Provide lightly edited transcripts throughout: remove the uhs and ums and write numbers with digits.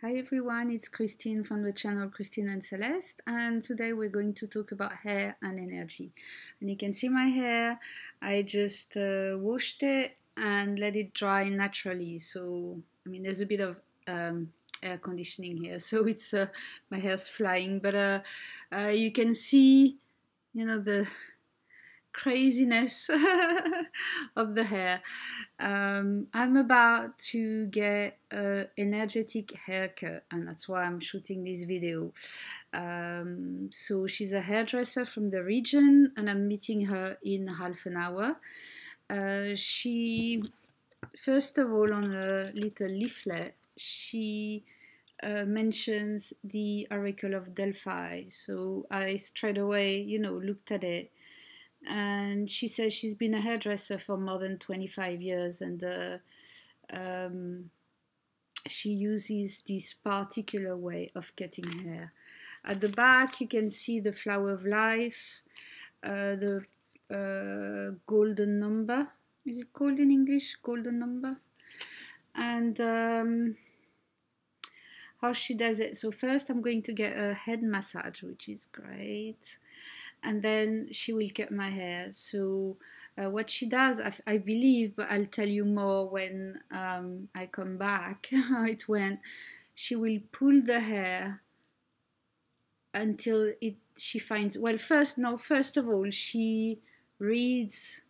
Hi everyone, it's Christine from the channel Christine and Celeste, and today we're going to talk about hair and energy. And you can see my hair, I just washed it and let it dry naturally. So, I mean, there's a bit of air conditioning here, so it's my hair's flying, but you can see, the craziness of the hair. I'm about to get an energetic haircut, and that's why I'm shooting this video. So she's a hairdresser from the region, and I'm meeting her in half an hour. She, first of all, on a little leaflet, she mentions the Oracle of Delphi. So I straight away, looked at it. And she says she's been a hairdresser for more than 25 years, and she uses this particular way of cutting hair. At the back you can see the flower of life, the golden number, is it called in English, golden number? And how she does it. So first I'm going to get a head massage, which is great, and then she will cut my hair. So what she does, I believe, but I'll tell you more when I come back, how it went. She will pull the hair until she finds, well, first of all, she reads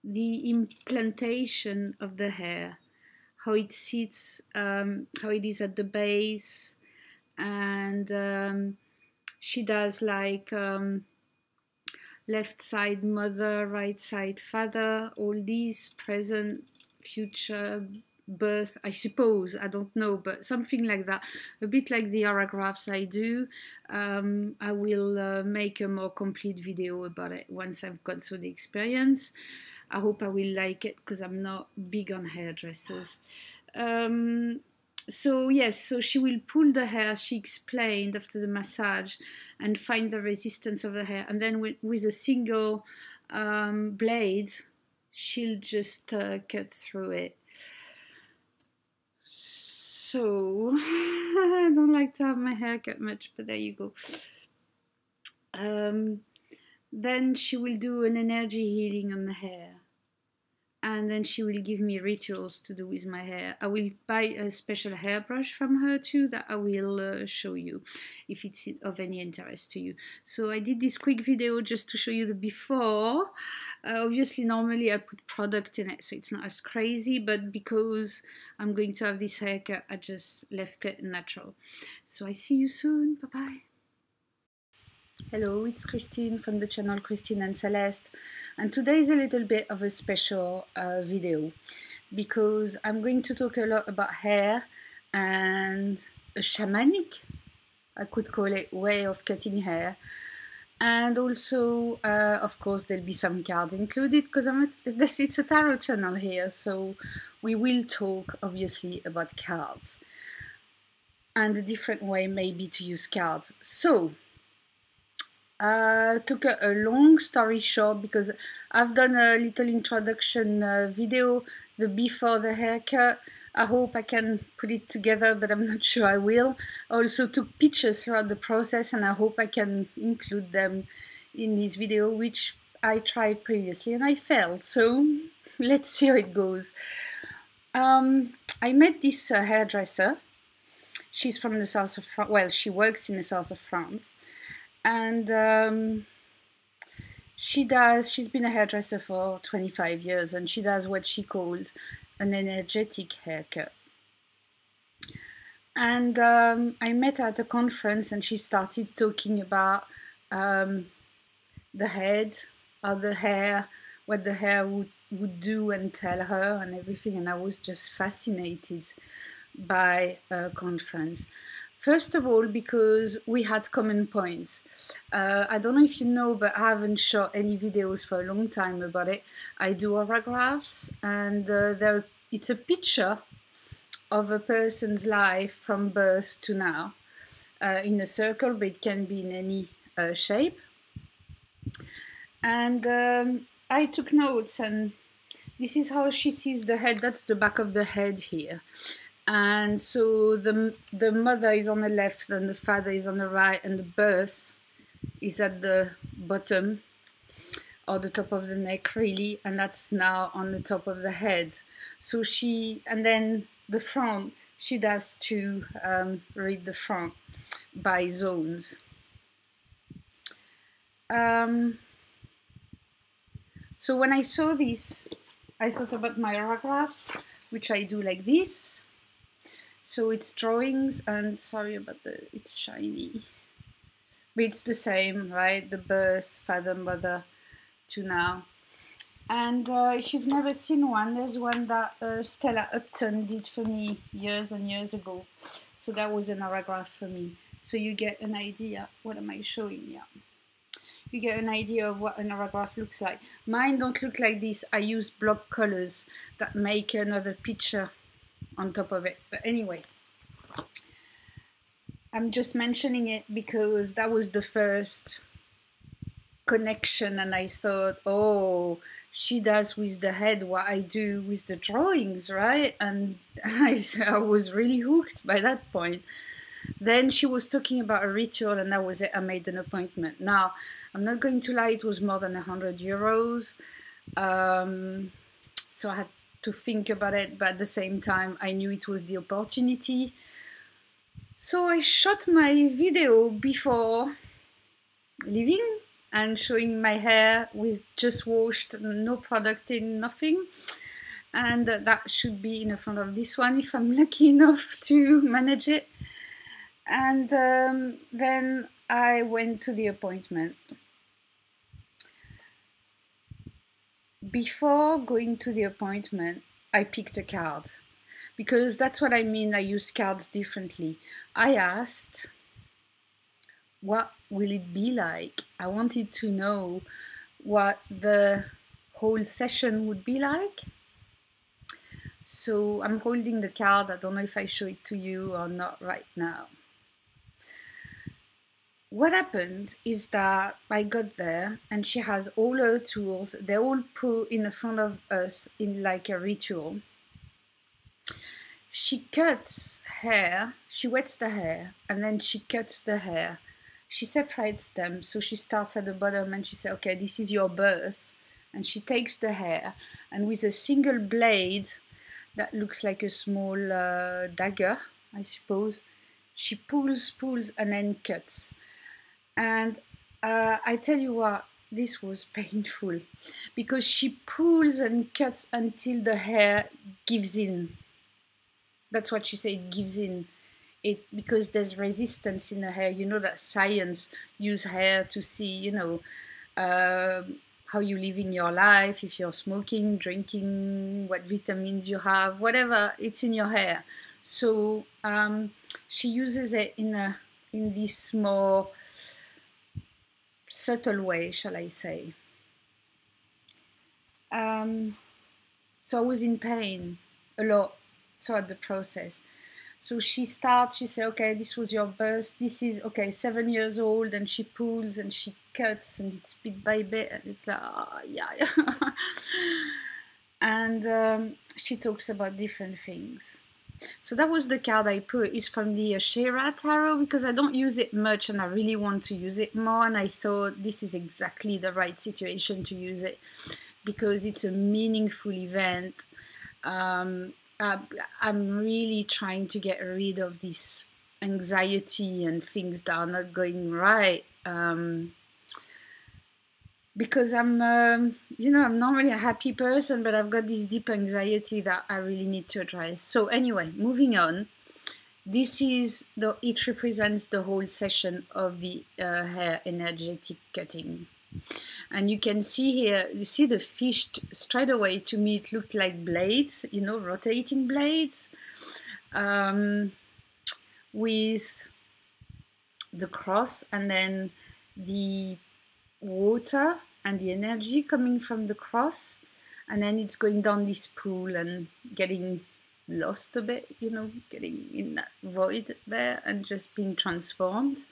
the implantation of the hair, how it sits, how it is at the base, and she does like left side mother, right side father, all these, present, future, birth, I suppose, I don't know, but something like that, a bit like the paragraphs I do. I will make a more complete video about it once I've gone through the experience. I hope I will like it, because I'm not big on hairdressers. So yes, so she will pull the hair, she explained, after the massage, and find the resistance of the hair, and then with a single blade she'll just cut through it. So I don't like to have my hair cut much, but there you go. Then she will do an energy healing on the hair, and then she will give me rituals to do with my hair. I will buy a special hairbrush from her too that I will show you if it's of any interest to you. So I did this quick video just to show you the before. Obviously normally I put product in it, so it's not as crazy, but because I'm going to have this haircut, I just left it natural. So I see you soon. Bye bye. Hello, it's Christine from the channel Christine and Celeste, and today is a little bit of a special video, because I'm going to talk a lot about hair and a shamanic, I could call it, way of cutting hair. And also, of course, there'll be some cards included, because it's a tarot channel here, so we will talk obviously about cards and a different way maybe to use cards. So took a long story short, because I've done a little introduction video, the before the haircut. I hope I can put it together, but I'm not sure I will. I also took pictures throughout the process, and I hope I can include them in this video, which I tried previously and I failed. So let's see how it goes. I met this hairdresser. She's from the south of France. Well, she works in the south of France. And she's been a hairdresser for 25 years, and she does what she calls an energetic haircut. And I met her at a conference, and she started talking about the head, or the hair, what the hair would do and tell her and everything, and I was just fascinated by a conference. First of all, because we had common points. I don't know if you know, but I haven't shot any videos for a long time about it. I do autographs, and it's a picture of a person's life from birth to now, in a circle, but it can be in any shape. And I took notes, and this is how she sees the head. That's the back of the head here. And so the mother is on the left and the father is on the right, and the birth is at the bottom or the top of the neck, really, and that's now on the top of the head. So and then the front, she does to read the front by zones. So when I saw this, I thought about my paragraphs, which I do like this. So it's drawings, and sorry about it's shiny. But it's the same, right? The birth, father, mother, to now. And if you've never seen one, there's one that Stella Upton did for me years and years ago. So that was an paragraph for me. So you get an idea. What am I showing? Yeah. You get an idea of what an paragraph looks like. Mine don't look like this. I use block colors that make another picture on top of it. But anyway, I'm just mentioning it because that was the first connection, and I thought, oh, she does with the head what I do with the drawings, right? And I was really hooked by that point. Then she was talking about a ritual, and that was it. I made an appointment. Now, I'm not going to lie, it was more than €100. So I had to think about it, but at the same time, I knew it was the opportunity. So I shot my video before leaving and showing my hair with just washed, no product in, nothing. And that should be in the front of this one if I'm lucky enough to manage it. And then I went to the appointment. Before going to the appointment, I picked a card, because that's what I mean. I use cards differently. I asked, what will it be like? I wanted to know what the whole session would be like. So I'm holding the card. I don't know if I show it to you or not right now. What happened is that I got there and she has all her tools. They're all put in front of us in like a ritual. She cuts hair, she wets the hair, and then she cuts the hair. She separates them. So she starts at the bottom and she says, okay, this is your birth. And she takes the hair, and with a single blade that looks like a small dagger, I suppose, she pulls, and then cuts. And I tell you what, this was painful, because she pulls and cuts until the hair gives in. That's what she said, gives in. Because there's resistance in the hair. You know that science use hair to see, you know, how you live in your life, if you're smoking, drinking, what vitamins you have, whatever, it's in your hair. So she uses it in this more subtle way, shall I say. So I was in pain a lot throughout the process. So she said, okay, this was your birth, this is, okay, 7 years old, and she pulls and she cuts, and it's bit by bit, and it's like, oh, yeah. And she talks about different things. So that was the card I put. It's from the Asherah tarot, because I don't use it much and I really want to use it more, and I thought this is exactly the right situation to use it, because it's a meaningful event. I'm really trying to get rid of this anxiety and things that are not going right, because I'm, you know, I'm not really a happy person, but I've got this deep anxiety that I really need to address. So anyway, moving on. This is it represents the whole session of the hair energetic cutting. And you can see here, you see the fish straight away. To me, it looked like blades, you know, rotating blades, with the cross, and then the water and the energy coming from the cross, and then it's going down this pool and getting lost a bit, you know, getting in that void there and just being transformed.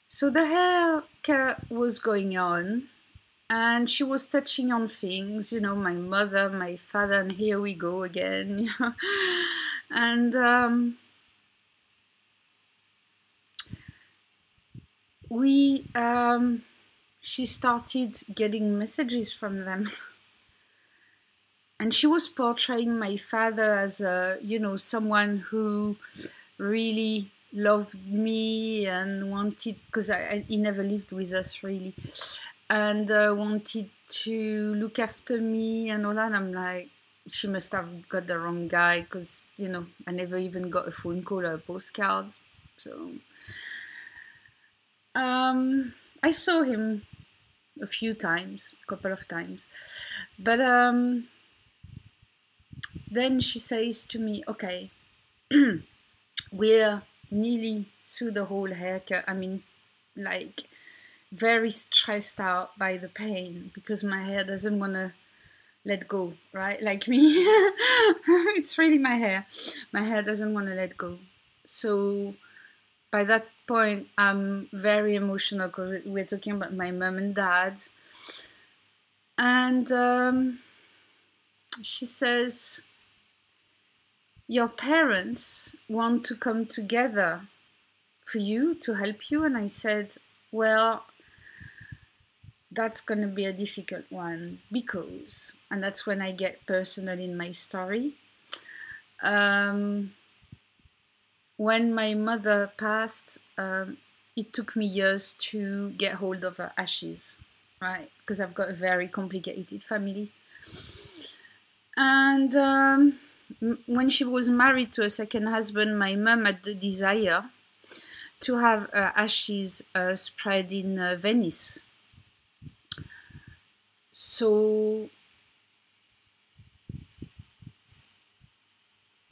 So the haircut was going on, and she was touching on things, you know, my mother, my father, and here we go again, you know. And she started getting messages from them. And she was portraying my father as a, you know, someone who really loved me and wanted, because he never lived with us really, and wanted to look after me and all that. And I'm like, she must have got the wrong guy, because, you know, I never even got a phone call or a postcard. So I saw him a few times, a couple of times, but then she says to me, okay, we're nearly through the whole haircut. I mean, like, very stressed out by the pain, because my hair doesn't want to let go, right? Like me. It's really my hair. My hair doesn't want to let go. So by that point, I'm very emotional, because we're talking about my mom and dad. And she says, your parents want to come together for you, to help you. And I said, well, that's going to be a difficult one, because, and that's when I get personal in my story. When my mother passed, it took me years to get hold of her ashes, right? Because I've got a very complicated family. And when she was married to a second husband, my mum had the desire to have her ashes spread in Venice. So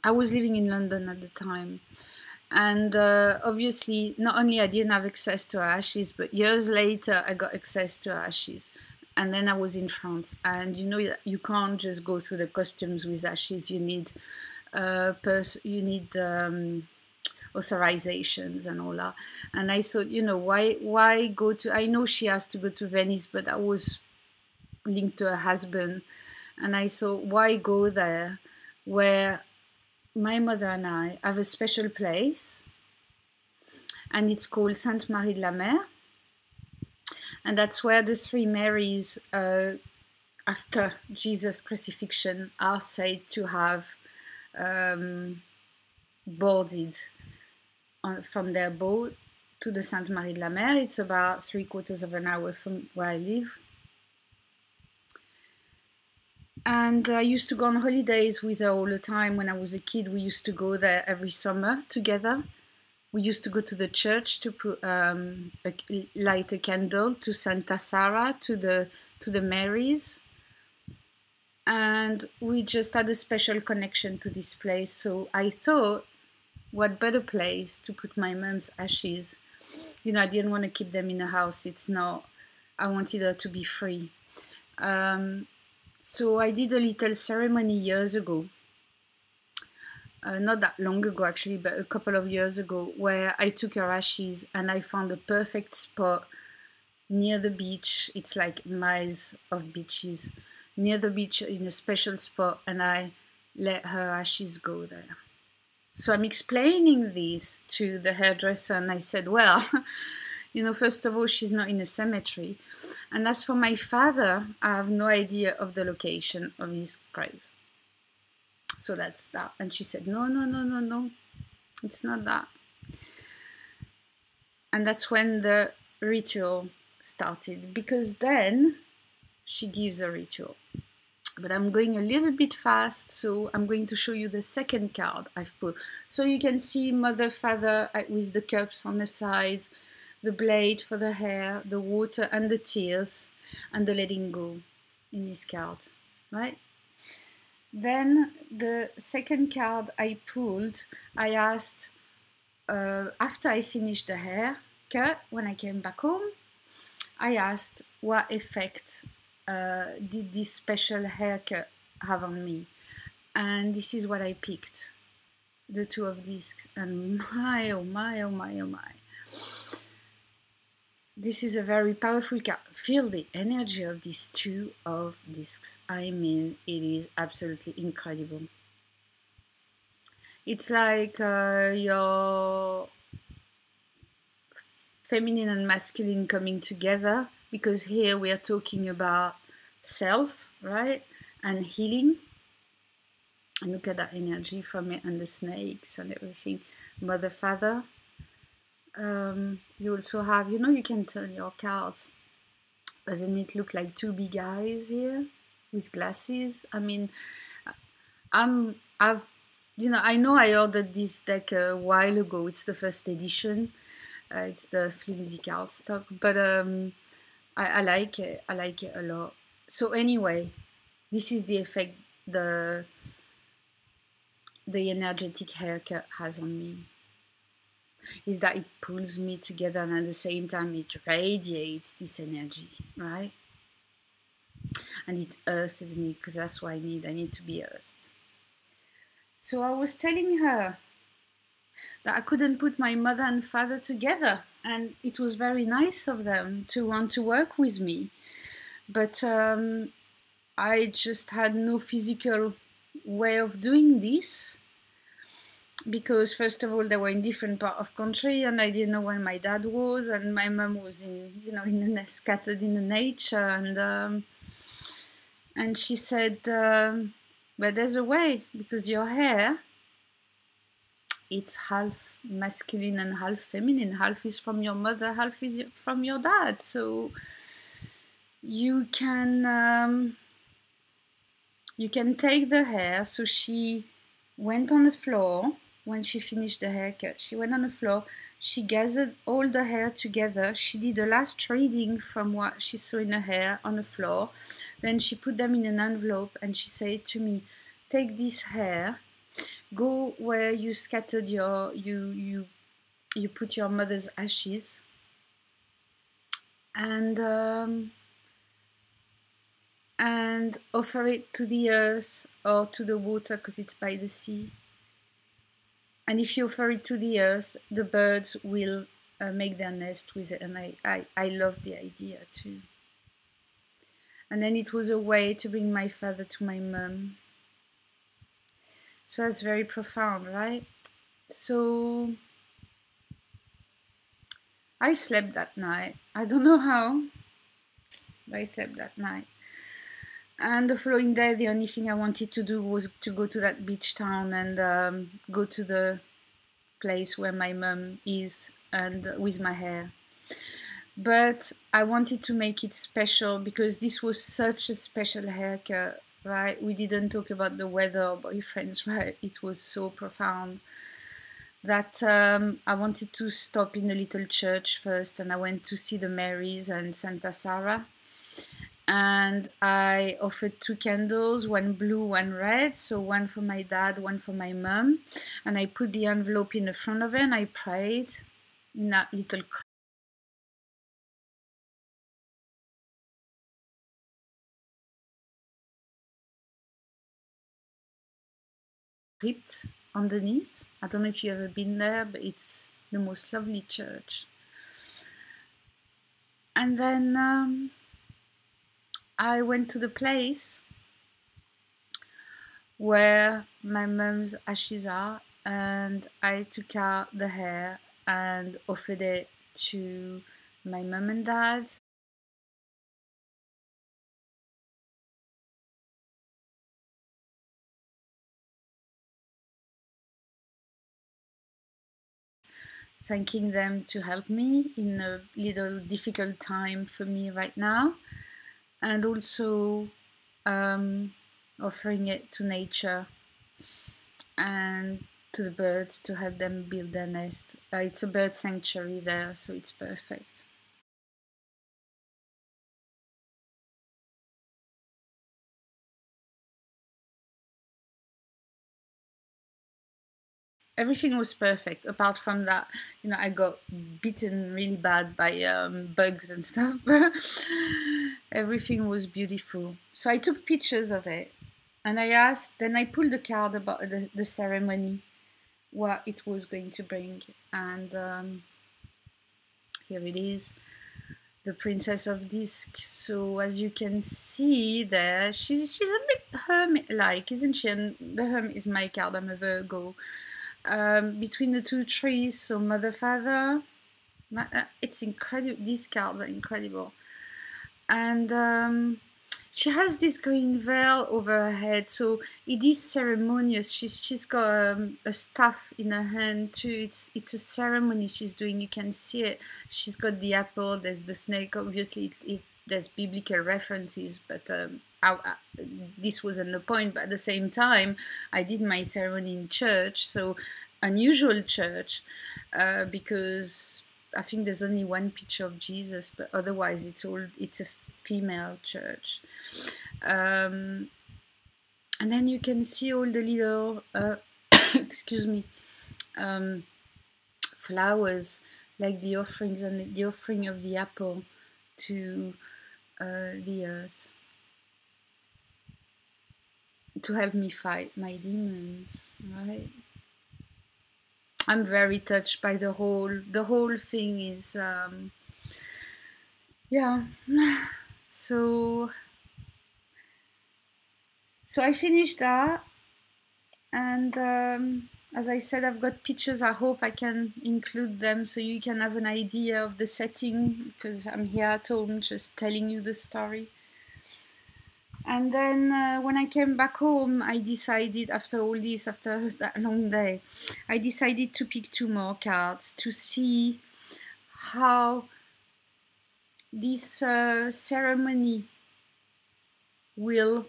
I was living in London at the time, and obviously not only I didn't have access to her ashes, but years later I got access to her ashes. And then I was in France, and you know, you can't just go through the customs with ashes. You need authorizations and all that. And I thought, you know, why go to, I know she has to go to Venice, but I was linked to her husband, and I thought, why go there where my mother and I have a special place, and it's called Sainte Marie de la Mer. And that's where the three Marys, after Jesus' crucifixion, are said to have boarded from their boat to the Sainte Marie de la Mer. It's about 3/4 of an hour from where I live. And I used to go on holidays with her all the time. When I was a kid, we used to go there every summer together. We used to go to the church to light a candle to Santa Sarah, to the Marys, and we just had a special connection to this place. So I thought, what better place to put my mom's ashes? You know, I didn't want to keep them in a house. It's not. I wanted her to be free. So I did a little ceremony years ago. Not that long ago actually, but a couple of years ago, where I took her ashes and I found a perfect spot near the beach. It's like miles of beaches. Near the beach in a special spot, and I let her ashes go there. So I'm explaining this to the hairdresser, and I said, well, you know, first of all, she's not in a cemetery. And as for my father, I have no idea of the location of his grave. So that's that. And she said, no, it's not that. And that's when the ritual started, because then she gives a ritual. But I'm going a little bit fast, so I'm going to show you the second card I've put. So you can see mother, father with the cups on the side, the blade for the hair, the water and the tears, and the letting go in this card, right? Then the second card I pulled, I asked, after I finished the hair cut, when I came back home, I asked what effect did this special haircut have on me? And this is what I picked. The two of these, and my, oh my, oh my, oh my. this is a very powerful card. Feel the energy of these two of discs. I mean, it is absolutely incredible. It's like your feminine and masculine coming together, because here we are talking about self, right? And healing. And look at that energy from it, and the snakes and everything. Mother, father. You also have, you know, you can turn your cards. Doesn't it look like two big eyes here with glasses? I mean, I've, you know, I know I ordered this deck a while ago. It's the first edition. It's the flimsy cardstock, but I like it. I like it a lot. So anyway, this is the effect the energetic haircut has on me. Is that it pulls me together, and at the same time it radiates this energy, right? And it earths me, because that's what I need to be earthed. So I was telling her that I couldn't put my mother and father together, and it was very nice of them to want to work with me, but I just had no physical way of doing this, because first of all they were in different part of country, and I didn't know where my dad was, and my mom was in, you know, in the scattered in the nature, and she said, but there's a way, because your hair, it's half masculine and half feminine. Half is from your mother, half is from your dad. So you can take the hair. So she went on the floor when she finished the haircut. She went on the floor. She gathered all the hair together. She did the last reading from what she saw in her hair on the floor. Then she put them in an envelope, and she said to me, take this hair, go where you scattered you put your mother's ashes, and offer it to the earth or to the water, because it's by the sea. And if you offer it to the earth, the birds will make their nest with it. And I love the idea too. And then it was a way to bring my father to my mum. So that's very profound, right? So I slept that night. I don't know how, but I slept that night. And the following day, the only thing I wanted to do was to go to that beach town and go to the place where my mum is, and with my hair. But I wanted to make it special, because this was such a special haircut, right? We didn't talk about the weather or boyfriends, right? It was so profound that I wanted to stop in a little church first, and I went to see the Marys and Santa Sarah. And I offered 2 candles, one blue, one red, so one for my dad, one for my mum. And I put the envelope in the front of it, and I prayed in that little crypt underneath. I don't know if you've ever been there, but it's the most lovely church. And then I went to the place where my mum's ashes are, and I took out the hair and offered it to my mum and dad. Thanking them to help me in a little difficult time for me right now, and also offering it to nature and to the birds to help them build their nest. It's a bird sanctuary there, so it's perfect. Everything was perfect, apart from that, you know, I got bitten really bad by bugs and stuff, but everything was beautiful. So I took pictures of it, and I asked, then I pulled a card about the ceremony, what it was going to bring, and here it is. the Princess of Disc. So as you can see there, she's a bit hermit-like, isn't she? And the Hermit is my card. I'm a Virgo. Between the two trees, so Mother, Father. It's incredible. These cards are incredible. And she has this green veil over her head, so it is ceremonious. She's got a staff in her hand too. It's a ceremony she's doing. You can see it. She's got the apple. There's the snake. Obviously, there's biblical references, but this wasn't the point. But at the same time, I did my ceremony in church, so unusual church, because I think there's only one picture of Jesus, but otherwise it's a female church. And then you can see all the little excuse me, flowers, like the offerings and the offering of the apple to the earth, to help me fight my demons, right? I'm very touched by the whole thing is yeah. So I finished that, and as I said, I've got pictures. I hope I can include them so you can have an idea of the setting, because I'm here at home just telling you the story. And then when I came back home, I decided, after all this, after that long day, I decided to pick 2 more cards to see how this ceremony will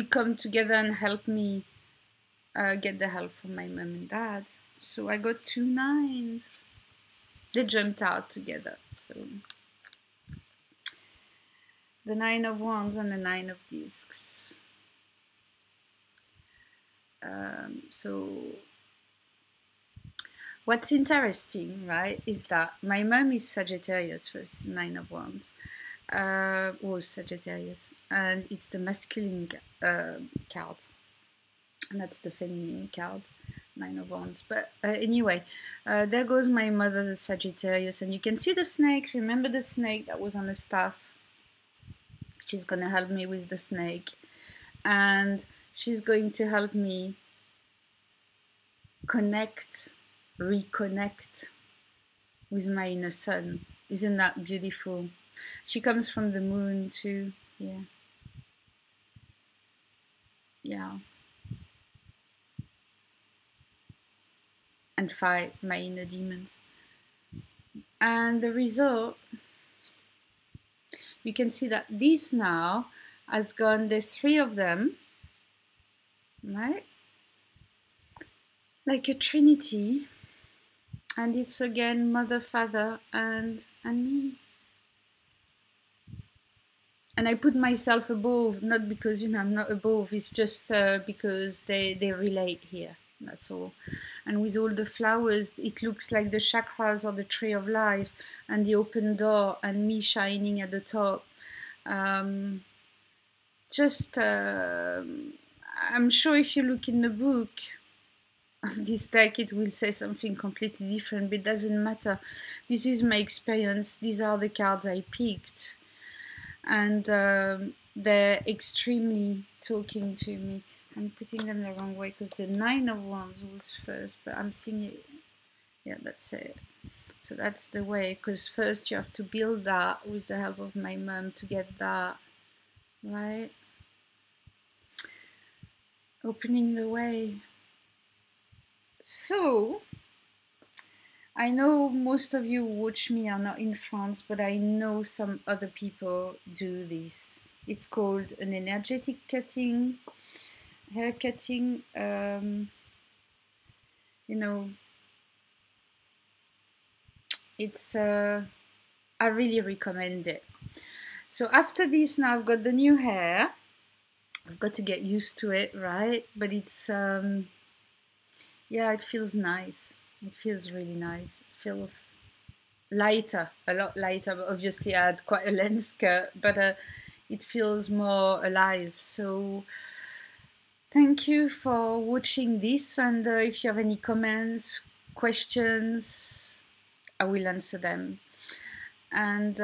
come together and help me get the help from my mom and dad. So I got 2 9s. They jumped out together. So the 9 of Wands and the 9 of Discs. So what's interesting, right, is that my mom is Sagittarius first, 9 of Wands. Was Sagittarius, and it's the masculine card, and that's the feminine card, 9 of Wands. But anyway, there goes my mother, the Sagittarius, and you can see the snake. Remember the snake that was on the staff? She's going to help me with the snake, and she's going to help me reconnect with my inner son. Isn't that beautiful? She comes from the moon too. Yeah. And fight my inner demons. And the result, you can see that this now has gone, there's 3 of them, right? Like a trinity. And it's again Mother, Father, and me. And I put myself above, not because, I'm not above, it's just because they relate here, that's all. And with all the flowers, it looks like the chakras or the tree of life, and the open door, and me shining at the top. I'm sure if you look in the book of this deck, it will say something completely different, but it doesn't matter. This is my experience. These are the cards I picked. And they're extremely talking to me. I'm putting them the wrong way because the 9 of Wands was first, but I'm seeing it. Yeah, that's it. So that's the way, because first you have to build that with the help of my mum to get that, right? Opening the way. So, I know most of you who watch me are not in France, but I know some other people do this. It's called an energetic cutting, hair cutting. It's I really recommend it. So after this, now I've got the new hair. I've got to get used to it, right? But it's yeah, it feels nice. It feels really nice. It feels lighter, a lot lighter. But obviously, I had quite a lens cut, but it feels more alive. So, thank you for watching this. And if you have any comments, questions, I will answer them. and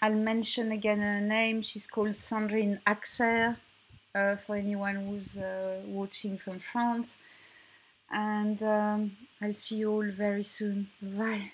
I'll mention again her name. She's called Sandrine Asherah, for anyone who's watching from France. And I'll see you all very soon. Bye.